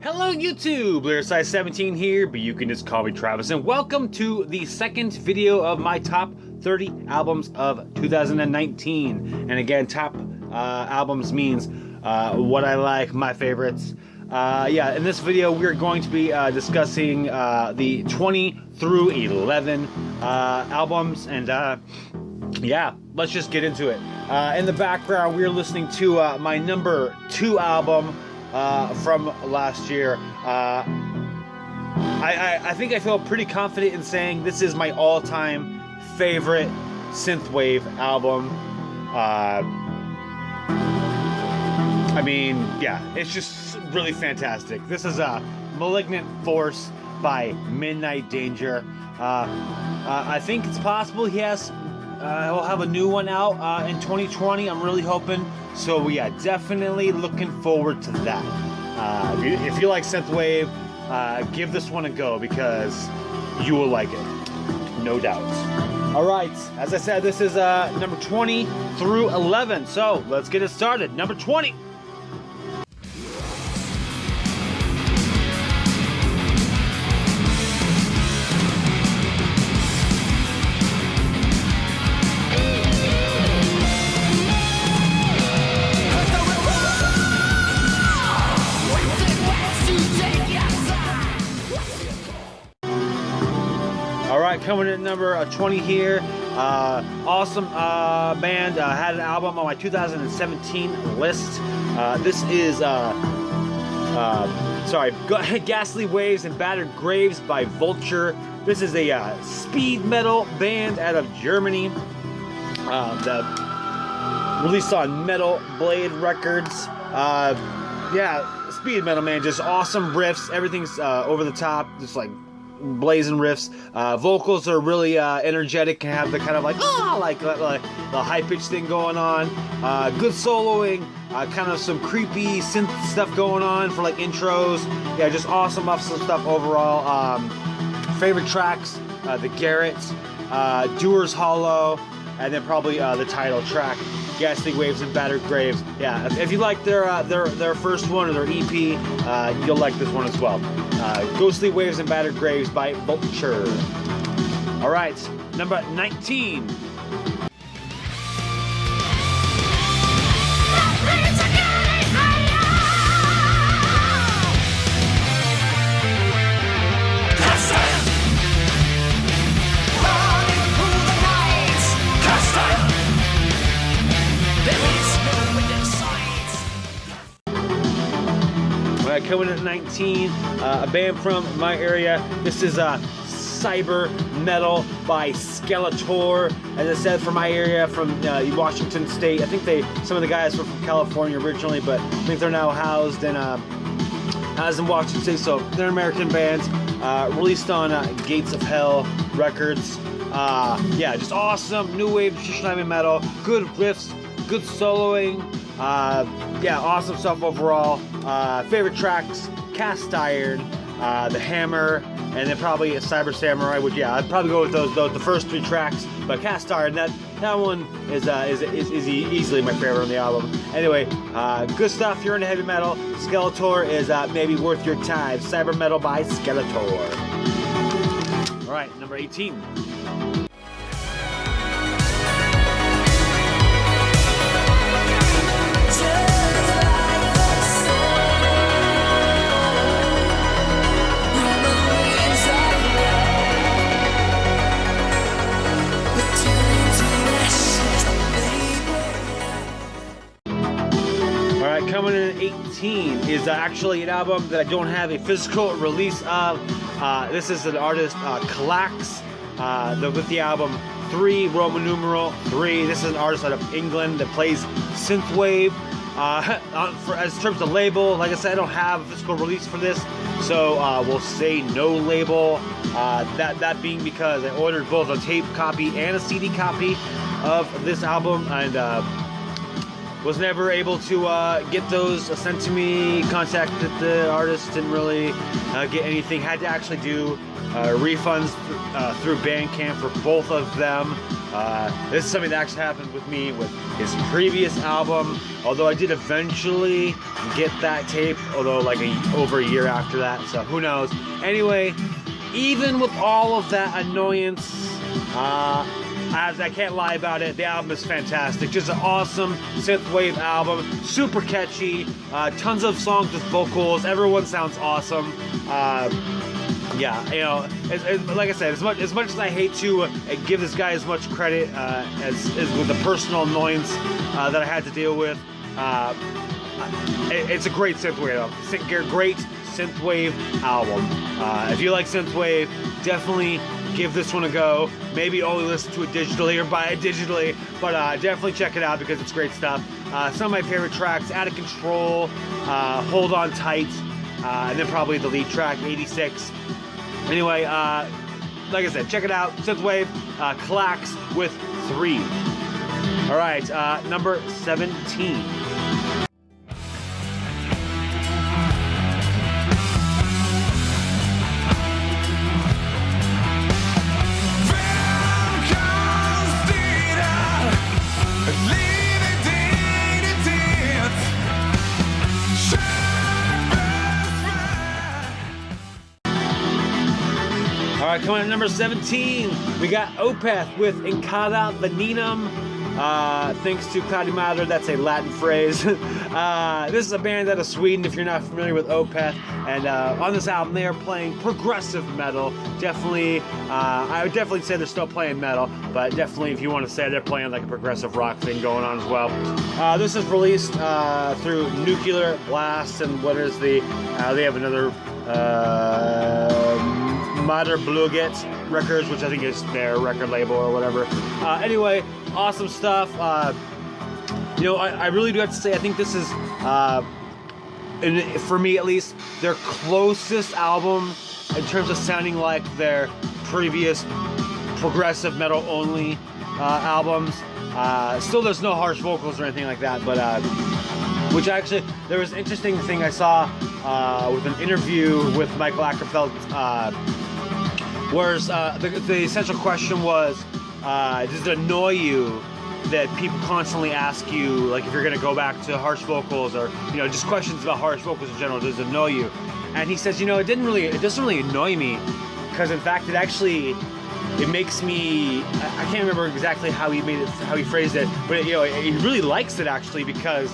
Hello YouTube, Size17 here, but you can just call me Travis, and welcome to the second video of my top 30 albums of 2019. And again, top albums means what I like, my favorites. Yeah, in this video we're going to be discussing the 20 through 11 albums, and yeah, let's just get into it. In the background we're listening to my number 2 album from last year. I think I feel pretty confident in saying this is my all-time favorite synthwave album. I mean, yeah, it's just really fantastic. This is a Malignant Force by Midnight Danger. I think it's possible he'll have a new one out in 2020. I'm really hoping. So yeah, definitely looking forward to that. If you like synthwave, give this one a go because you will like it, no doubt. All right, as I said, this is number 20 through 11. So let's get it started. Number 20. Coming in at number 20 here, awesome band. Had an album on my 2017 list. This is Ghastly Waves and Battered Graves by Vulture. This is a speed metal band out of Germany. Released on Metal Blade Records. Yeah, speed metal, man, just awesome riffs. Everything's over the top, just like blazing riffs. Vocals are really energetic and have the kind of like the high pitched thing going on. Good soloing, kind of some creepy synth stuff going on for like intros. Yeah, just awesome stuff overall. Favorite tracks: the Garret, Doer's Hollow, and then probably the title track, Ghastly Waves and Battered Graves. Yeah, if you like their first one or their EP, you'll like this one as well. Ghostly Waves and Battered Graves by Vulture. All right, number 19. Coming at 19, a band from my area. This is cyber metal by Skeletor. As I said, from my area, from Washington State. I think some of the guys were from California originally, but I think they're now housed in Washington State. So they're an American band, released on Gates of Hell Records. Yeah, just awesome new wave traditional heavy metal. Good riffs, good soloing. Yeah, awesome stuff overall. Favorite tracks: Cast Iron, The Hammer, and then probably a Cyber Samurai. Which, yeah, I'd probably go with those the first 3 tracks. But Cast Iron, that one is easily my favorite on the album. Anyway, good stuff. If you're into heavy metal, Skeletor is maybe worth your time. Cyber metal by Skeletor. All right, number 18. Coming in at 18 is actually an album that I don't have a physical release of. This is an artist, Kalax, with the album 3, Roman numeral 3. This is an artist out of England that plays synthwave. As terms of label, like I said, I don't have a physical release for this, so we'll say no label. That being because I ordered both a tape copy and a CD copy of this album, and was never able to get those sent to me. Contacted the artist, didn't really get anything. Had to actually do refunds through Bandcamp for both of them. This is something that actually happened with me with his previous album, although I did eventually get that tape, although like over a year after that, so who knows. Anyway, even with all of that annoyance, I can't lie about it, the album is fantastic. Just an awesome synthwave album, super catchy, tons of songs with vocals, everyone sounds awesome. Yeah, you know, like I said, as much as I hate to give this guy as much credit as with the personal annoyance that I had to deal with, it's a great synthwave album. Great synthwave album. If you like synthwave, definitely give this one a go. Maybe only listen to it digitally or buy it digitally, but definitely check it out because it's great stuff. Some of my favorite tracks: Out of Control, Hold On Tight, and then probably the lead track, 86. Anyway, like I said, check it out. Synthwave, Kalax with 3. All right, number 17. All right, coming at number 17, we got Opeth with Cauda Venenum. Thanks to Cloudy Matter, that's a Latin phrase. This is a band out of Sweden, if you're not familiar with Opeth. And on this album, they are playing progressive metal. Definitely, I would definitely say they're still playing metal, but definitely if you want to say they're playing like a progressive rock thing going on as well. This is released through Nuclear Blast, and what is the, they have another, Mater Bluget Records, which I think is their record label or whatever. Anyway, awesome stuff. You know, I really do have to say, I think this is, for me at least, their closest album in terms of sounding like their previous progressive metal only albums. Still, there's no harsh vocals or anything like that, but which actually, there was an interesting thing I saw with an interview with Michael Ackerfeld, whereas the essential question was, does it annoy you that people constantly ask you, like, if you're going to go back to harsh vocals, or, you know, just questions about harsh vocals in general, does it annoy you? And he says, you know, it doesn't really annoy me, because in fact it makes me, I can't remember exactly how he phrased it, but you know, he really likes it actually, because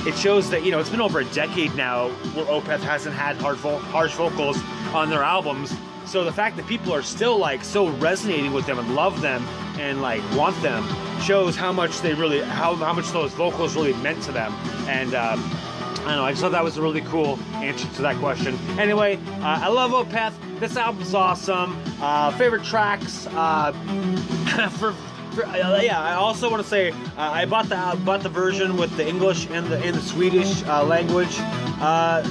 it shows that, you know, it's been over a decade now where Opeth hasn't had harsh vocals on their albums. So the fact that people are still like so resonating with them and love them and like want them shows how much how much those vocals really meant to them. And I don't know, I just thought that was a really cool answer to that question. Anyway, I love Opeth. This album's awesome. Favorite tracks. Yeah, I also want to say I bought the version with the English and the Swedish language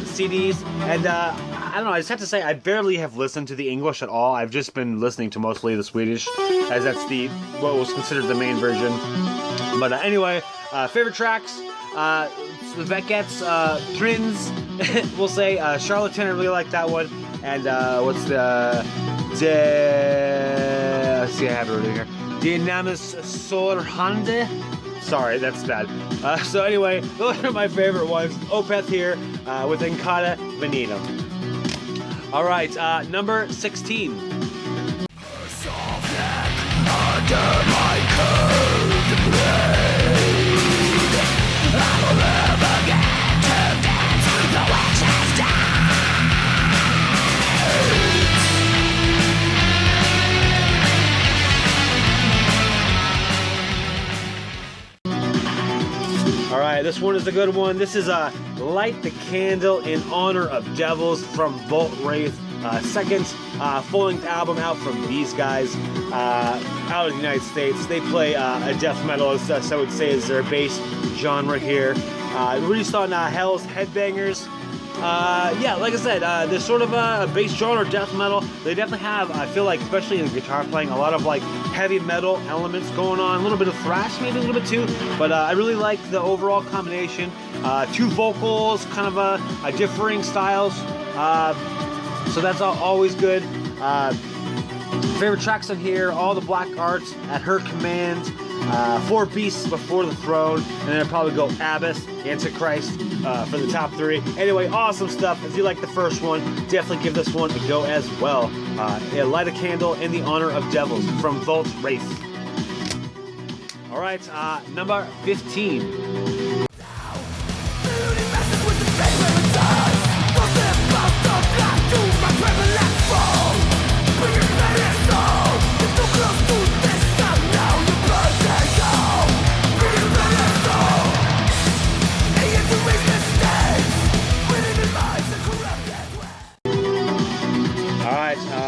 CDs, and I don't know, I just have to say I barely have listened to the English at all. I've just been listening to mostly the Swedish, as that's what was considered the main version. But anyway, favorite tracks, Svekkets, Prins, we'll say, Charlatan, I really like that one, and what's let's see, I have it right here. Dynamis Sorhande. Sorry, that's bad. So anyway, those are my favorite ones. Opeth here with Cauda Venenum. All right, number 16. Alright, this one is a good one. This is Light the Candle in Honor of Devils from Vaultwraith. Second full-length album out from these guys out of the United States. They play a death metal, as I would say, is their base genre here. Released on Hell's Headbangers. Yeah, like I said, there's sort of a bass genre death metal. They definitely have, I feel like, especially in the guitar playing, a lot of like heavy metal elements going on, a little bit of thrash, maybe a little bit too, but I really like the overall combination. Two vocals, kind of a differing styles, so that's always good. Favorite tracks on here, all the black arts at her command, 4 beasts before the throne, and then I'd probably go Abyss, Antichrist for the top 3. Anyway, awesome stuff. If you like the first one, definitely give this one a go as well. Light a candle in the honor of devils from Vaultwraith. All right, number 15.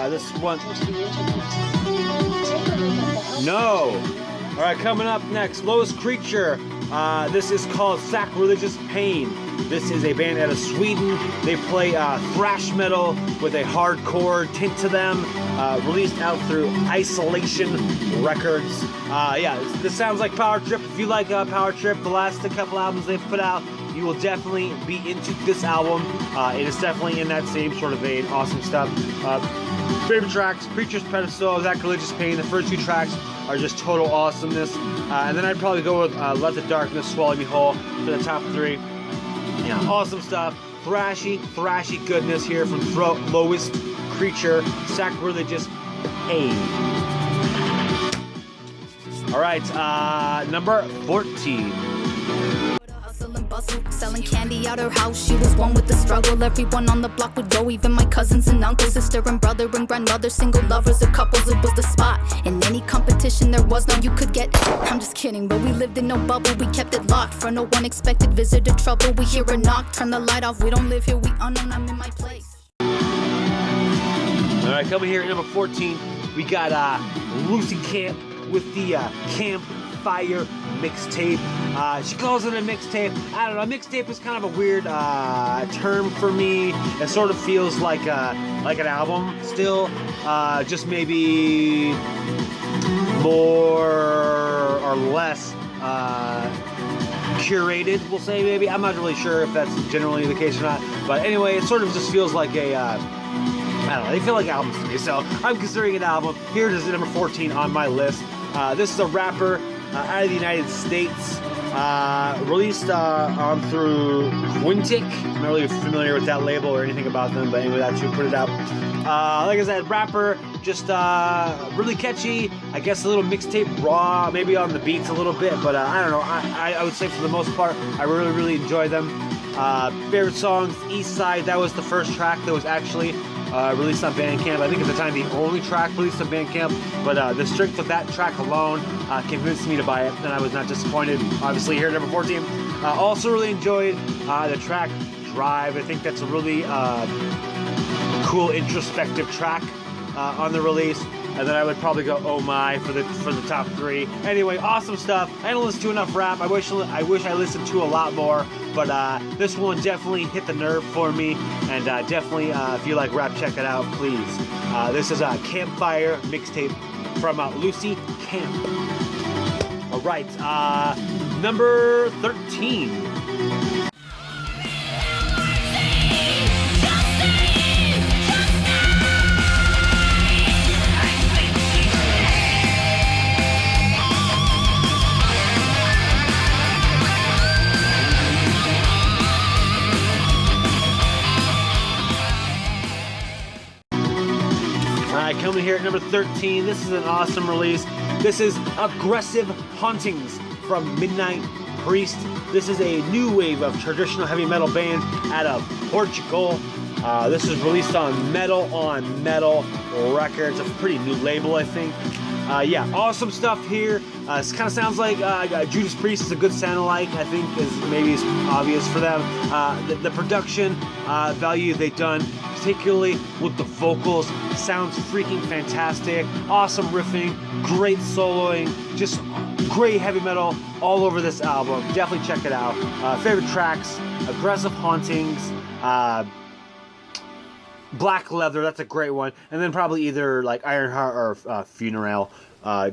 This one. No. All right, coming up next, Lowest Creature. This is called Sacrilegious Pain. This is a band out of Sweden. They play thrash metal with a hardcore tint to them. Released out through Isolation Records. Yeah, this sounds like Power Trip. If you like Power Trip, the last couple albums they've put out, you will definitely be into this album. It is definitely in that same sort of vein. Awesome stuff. Favorite tracks, Preacher's Pedestal, Sacrilegious Pain. The first 2 tracks are just total awesomeness. And then I'd probably go with Let the Darkness Swallow Me Whole for the top 3. Yeah, awesome stuff. Thrashy goodness here from Lowest Creature, Sacrilegious Pain. All right, number 14. Selling candy out her house, she was one with the struggle. Everyone on the block would go, even my cousins and uncles, sister and brother and grandmother, single lovers or couples. It was the spot. In any competition there was no you could get. I'm just kidding, but we lived in no bubble. We kept it locked for no unexpected visitor trouble. We hear a knock, turn the light off. We don't live here, we unknown. I'm in my place. All right, coming here at number 14, we got Lucy Camp with the Campfire mixtape. She calls it a mixtape. I don't know. Mixtape is kind of a weird term for me. It sort of feels like an album still, just maybe more or less curated, we'll say maybe. I'm not really sure if that's generally the case or not. But anyway, it sort of just feels like a I don't know. They feel like albums to me, so I'm considering it an album. Here it is, number 14 on my list. This is a rapper out of the United States, released on through Quintic. I'm not really familiar with that label or anything about them, but anyway, that's who put it out. Like I said, rapper, just really catchy. I guess a little mixtape raw, maybe on the beats a little bit, but I don't know. I would say for the most part, I really enjoy them. Favorite songs, East Side. That was the first track that was actually released on Bandcamp. I think at the time the only track released on Bandcamp, but the strength of that track alone convinced me to buy it, and I was not disappointed. Obviously here at number 14. Also really enjoyed the track Drive. I think that's a really cool introspective track on the release. And then I would probably go Oh My for the top 3. Anyway, awesome stuff. I don't listen to enough rap. I wish I listened to a lot more, but this one definitely hit the nerve for me, and definitely if you like rap, check it out, please. This is a Campfire mixtape from Lucy Camp. All right, number 13. Coming here at number 13, this is an awesome release. This is Aggressive Hauntings from Midnight Priest. This is a new wave of traditional heavy metal band out of Portugal. This is released on Metal on Metal Records, a pretty new label, I think. Yeah, awesome stuff here. It kind of sounds like Judas Priest is a good sound alike, I think, is maybe obvious for them. The production value they've done, particularly with the vocals, sounds freaking fantastic. Awesome riffing, great soloing, just great heavy metal all over this album. Definitely check it out. Favorite tracks, Aggressive Hauntings, Black Leather, that's a great one. And then probably either like Ironheart or Funeral.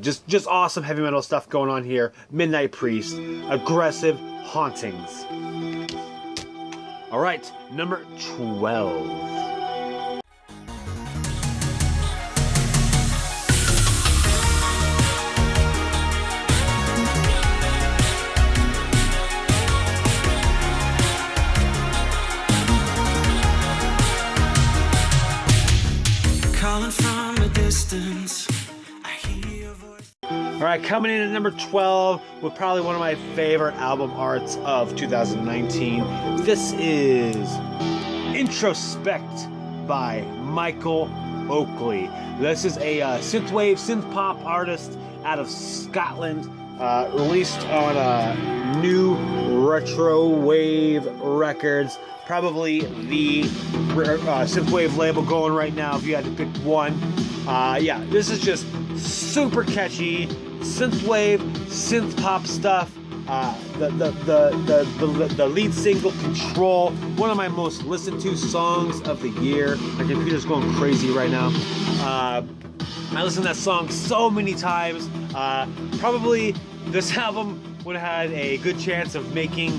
Just awesome heavy metal stuff going on here. Midnight Priest, Aggressive Hauntings. All right, number 12. calling from a distance. I hear your voice. All right, coming in at number 12 with probably one of my favorite album arts of 2019. This is Introspect by Michael Oakley. This is a synthwave, synth-pop artist out of Scotland, released on New Retro Wave Records. Probably the synthwave label going right now if you had to pick one. Yeah, this is just super catchy synthwave, synth-pop stuff. The lead single, Control, one of my most listened to songs of the year. My computer's going crazy right now. I listened to that song so many times. Probably this album would have had a good chance of making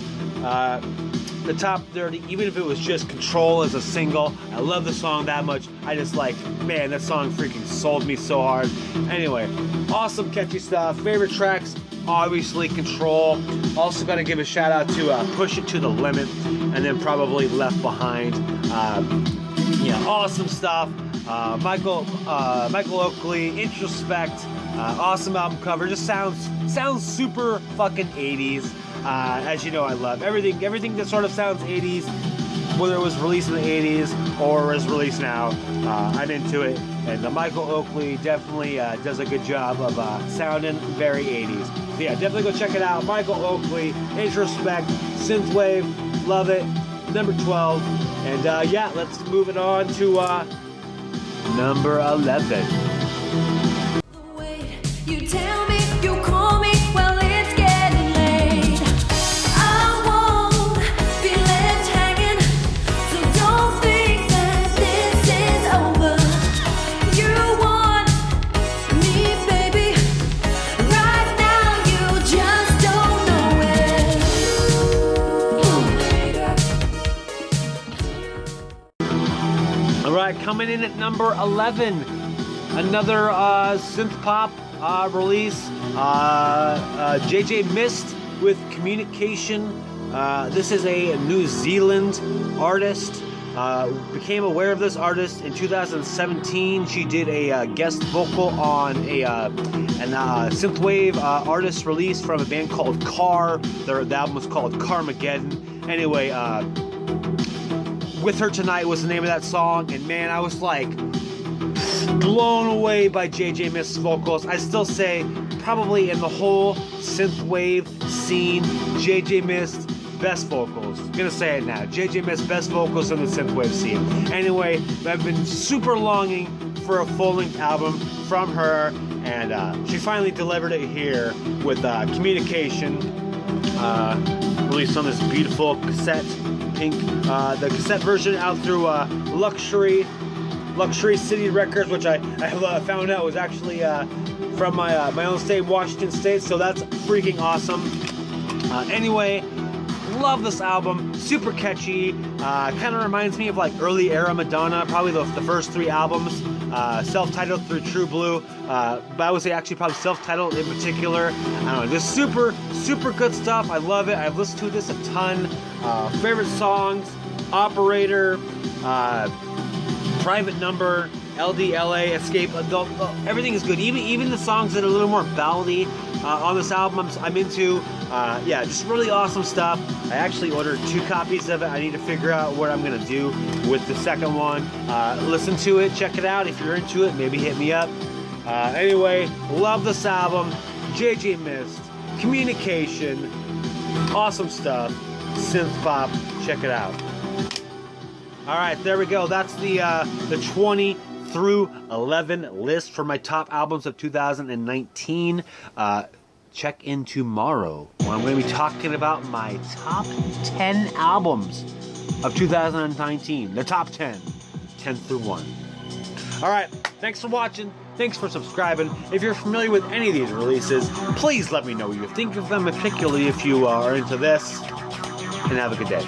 the top 30, even if it was just Control as a single. I love the song that much. I just like, man, that song freaking sold me so hard. Anyway, awesome catchy stuff. Favorite tracks, obviously Control. Also got to give a shout out to Push It to the Limit, and then probably Left Behind. Yeah, awesome stuff. Michael Oakley, Introspect, awesome album cover. Just sounds super fucking 80s. As you know, I love everything that sort of sounds 80s, whether it was released in the 80s or is released now. I'm into it, and Michael Oakley definitely does a good job of sounding very 80s. So yeah, definitely go check it out. Michael Oakley, Introspect, synthwave, love it. Number 12, and yeah, let's move it on to number 11. You tell me, you call me, well it's getting late. I won't be left hanging, so don't think that this is over. You want me, baby, right now you just don't know it. Alright, coming in at number 11, another synth-pop release, JJ Mist with Communication. This is a New Zealand artist. Became aware of this artist in 2017. She did a guest vocal on a synthwave artist release from a band called Car. The album was called Carmageddon. Anyway, With Her Tonight was the name of that song, and man, I was like blown away by JJ Mist's vocals. I still say probably in the whole synthwave scene, JJ Mist best vocals. I'm gonna say it now. JJ Mist best vocals in the synthwave scene. Anyway, I've been super longing for a full-length album from her, and she finally delivered it here with Communication, released on this beautiful cassette, pink. The cassette version out through Luxury City Records, which I found out was actually from my own state, Washington State, so that's freaking awesome. Anyway, love this album, super catchy, kind of reminds me of like early era Madonna, probably the first 3 albums, self-titled through True Blue, but I would say actually probably self-titled in particular. I don't know, just super good stuff. I love it. I've listened to this a ton. Favorite songs, Operator, Private Number, LDLA, Escape, everything is good. Even the songs that are a little more ballady on this album I'm into. Yeah, just really awesome stuff. I actually ordered 2 copies of it. I need to figure out what I'm gonna do with the second one. Listen to it, check it out. If you're into it, maybe hit me up. Anyway, love this album. JJ Mist, Communication, awesome stuff. Synth pop, check it out. All right, there we go. That's the 20 through 11 list for my top albums of 2019. Check in tomorrow when I'm going to be talking about my top 10 albums of 2019. The top 10 through 1. All right, thanks for watching. Thanks for subscribing. If you're familiar with any of these releases, please let me know what you think of them, particularly if you are into this. And have a good day.